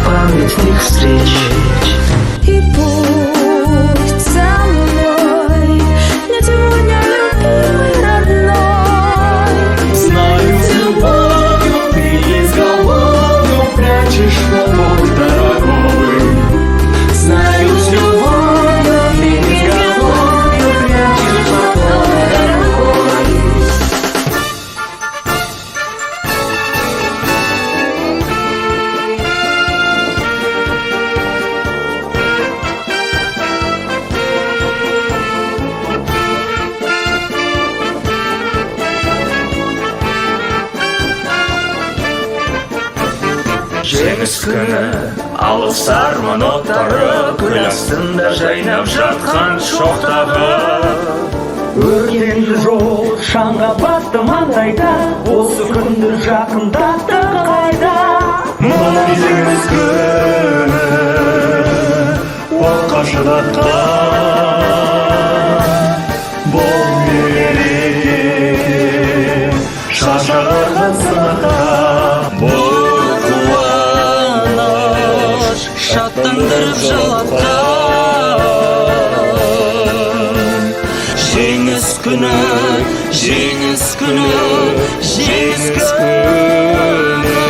памятных встреч. И пусть со мной не сегодня, любимый родной. Знаю, с любовью ты изголовью прячешь платок дорогой. Знаю, с любовью ты изголовью прячешь платок дорогой. Жеңіс күні алып сарман оттары, гүл астында жайнап жатқан шоқтағы. Өркенді жол шаңға батты маңдайда, осы күнді жақындатты қайда. Мұны жеңіс күні отқа шыдатқан, бұл мереке шашыраған сынаққа. Шаттандырып жылатқан жеңіс күні, жеңіс күні, жеңіс күні.